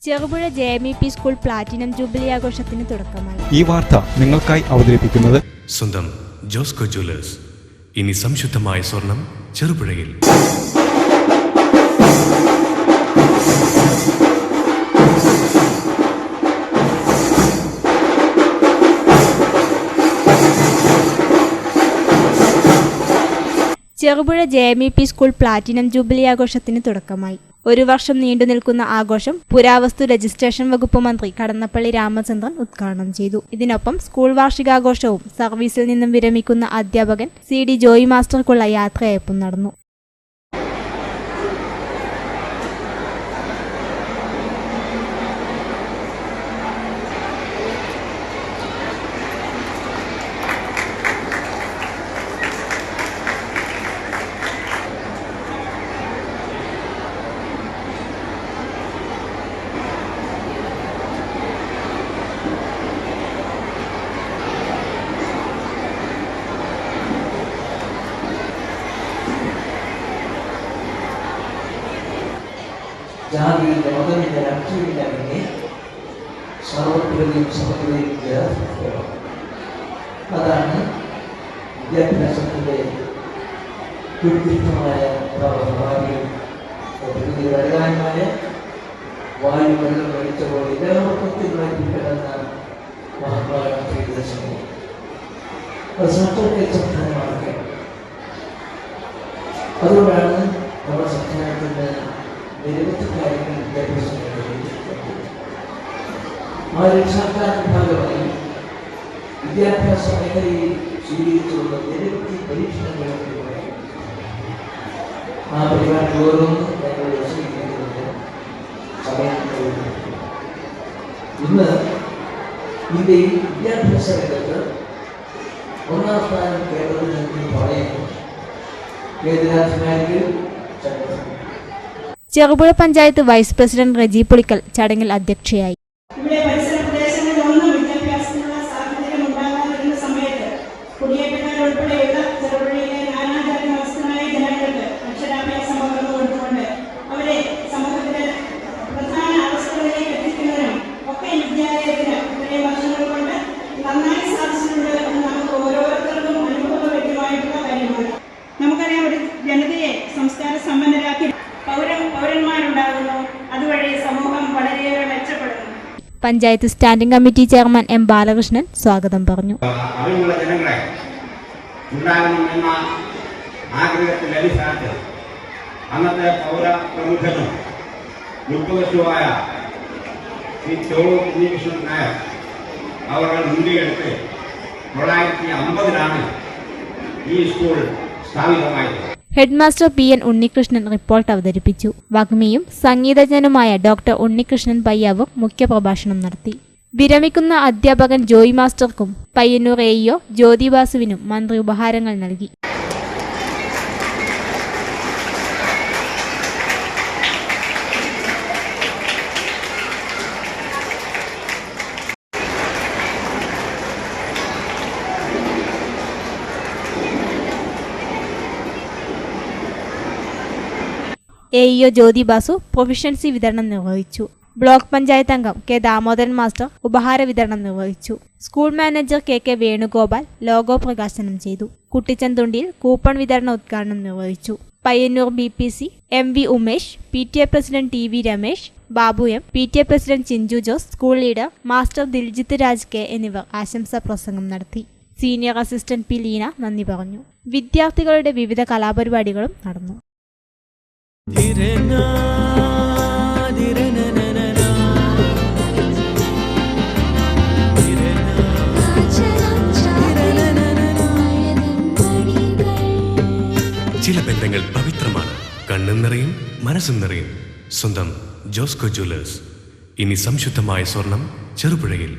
Cherupuzha JMEP school platinum jubilee ആഘോഷത്തിന് തുടക്കമായി. ഈ വാർത്ത നിങ്ങൾക്കായി അവതരിപ്പിക്കുന്നത് സ്വന്തം ജോസ്കോ ജ്വല്ലേഴ്സ്. ഇനി സംശുദ്ധമായ സ്വർണം ചെറുപുഴയിൽ. ചെറുപുഴ JMEP സ്കൂൾ പ്ലാറ്റിനം ജൂബിലി ആഘോഷത്തിന് തുടക്കമായി. ഒരു വർഷം നീണ്ടു നിൽക്കുന്ന ആഘോഷം പുരാവസ്തു രജിസ്ട്രേഷൻ വകുപ്പ് മന്ത്രി കടന്നപ്പള്ളി രാമചന്ദ്രൻ ഉദ്ഘാടനം ചെയ്തു. ഇതിനൊപ്പം സ്കൂൾ വാർഷികാഘോഷവും സർവീസിൽ നിന്നും വിരമിക്കുന്ന അധ്യാപകൻ CD ജോയി മാസ്റ്റർക്കുള്ള യാത്രയയപ്പും നടന്നു. ജാതിയില്ല, മതമില്ല, രാഷ്ട്രീയമില്ല, പിന്നെ സർവത്വയും സമത്വയും അതാണ് വിദ്യാഭ്യാസത്തിൻ്റെ വ്യക്തിത്വമായ പ്രകൃതിപരമായ വായു വെള്ളം കഴിച്ച പോലെ എല്ലാവർക്കും കിടന്ന മഹാത്മാഗാന്ധി ദർശനം അത് സംസ്ഥാനത്തെ സംസ്ഥാനമാക്കുക. അതുകൊണ്ടാണ് നമ്മുടെ സംസ്ഥാനത്തിന് നിരവധി കാര്യങ്ങൾ വിദ്യാഭ്യാസം ആ രക്ഷാക്കാരൻ്റെ ഭാഗമായി വിദ്യാഭ്യാസ മേഖലയിൽ സ്വീകരിച്ചുള്ള നിരവധി പരീക്ഷണങ്ങൾ ആ പരിപാടി ഓരോന്നും ഞങ്ങൾ സ്വീകരിക്കുന്നുണ്ട്. സമയം ഇന്ന് ഇന്ത്യയിൽ വിദ്യാഭ്യാസ രംഗത്ത് ഒന്നാം സ്ഥാനം കേരളത്തിൽ നിന്ന് പറയുന്നു. കേന്ദ്രാധികാരികൾ ചെറുപുഴ പഞ്ചായത്ത് വൈസ് പ്രസിഡന്റ് റെജി പുളിക്കൽ ചടങ്ങിൽ അധ്യക്ഷയായി. ഇവിടെ പരിസര പ്രദേശങ്ങളിലൊന്നും വിദ്യാഭ്യാസത്തിനുള്ള സാഹചര്യം ഉണ്ടാകാതിരുന്ന സമയത്ത് കുടിയേറ്റക്കാരുൾപ്പെടെയുള്ള ചെറുപുഴയിലെ നാനാജാതി മതസ്ഥരായ ജനങ്ങൾക്ക് അക്ഷരാഭ്യാസം പകർന്നു കൊടുത്തുകൊണ്ട് അവരെ സമൂഹത്തിലെ പ്രധാന അവസ്ഥകളിലേക്ക് എത്തിക്കുന്നതിനും ഒക്കെ വിദ്യാലയത്തിന് ഇത്രയും വർഷങ്ങൾ കൊണ്ട് നന്നായി സാധിച്ചിട്ടുണ്ട് എന്ന് നമുക്ക് ഓരോരുത്തർക്കും അനുഭവവേദ്യമായിട്ടുള്ള കാര്യമാണ്. നമുക്കറിയാം, ഒരു ജനതയെ സംസ്കാര സമ്പന്നരാക്കി പൗരന്മാരുണ്ടാകുന്നു. അതുവഴി സമൂഹം വളരെയേറെ മെച്ചപ്പെടുന്നു. Panchayat standing committee chairman M Balakrishnan സ്വാഗതം പറഞ്ഞു. അറിവുള്ള ജനങ്ങളെ ഉണ്ടാകണമെന്ന ആഗ്രഹത്തിൽ അടിസ്ഥാനത്തിൽ അന്നത്തെ പൗര പ്രമുഖനും മുഖ്യമന്ത്രിയുമായ ശ്രീ ഉണ്ണികൃഷ്ണൻ നായർ അവർ മുൻകൈയെടുത്ത് 1950 ഈ സ്കൂൾ സ്ഥാപിതമായത്. ഹെഡ്മാസ്റ്റർ PN ഉണ്ണികൃഷ്ണൻ റിപ്പോർട്ട് അവതരിപ്പിച്ചു. വാഗ്മിയും സംഗീതജ്ഞനുമായ ഡോക്ടർ ഉണ്ണികൃഷ്ണൻ പയ്യാവും മുഖ്യപ്രഭാഷണം നടത്തി. വിരമിക്കുന്ന അധ്യാപകൻ ജോയി മാസ്റ്റർക്കും പയ്യന്നൂർ AEO ജ്യോതി ബാസുവിനും മന്ത്രി ഉപഹാരങ്ങൾ നൽകി. AEO ജ്യോതി ബാസു പ്രൊഫഷൻസി വിതരണം നിർവഹിച്ചു. ബ്ലോക്ക് പഞ്ചായത്ത് അംഗം K ദാമോദരൻ മാസ്റ്റർ ഉപഹാര വിതരണം നിർവഹിച്ചു. School manager KK Venugopal logo പ്രകാശനം ചെയ്തു. കുട്ടിച്ചന്തുണ്ടിയിൽ കൂപ്പൺ വിതരണ ഉദ്ഘാടനം നിർവഹിച്ചു. Payyanur BPC MV Umesh, PTA president TV Ramesh, Babu M, PTA president Chinchu Jose, school leader master Diljith Raj K എന്നിവർ ആശംസാ പ്രസംഗം നടത്തി. സീനിയർ അസിസ്റ്റന്റ് P ലീന നന്ദി പറഞ്ഞു. വിദ്യാർത്ഥികളുടെ വിവിധ കലാപരിപാടികളും നടന്നു. ചില ബന്ധങ്ങൾ പവിത്രമാണ്. കണ്ണും നിറയും മനസ്സും നിറയും. സ്വന്തം ജോസ്കോ ജ്വല്ലേഴ്സ്. ഇനി സംശുദ്ധമായ സ്വർണം ചെറുപുഴയിൽ.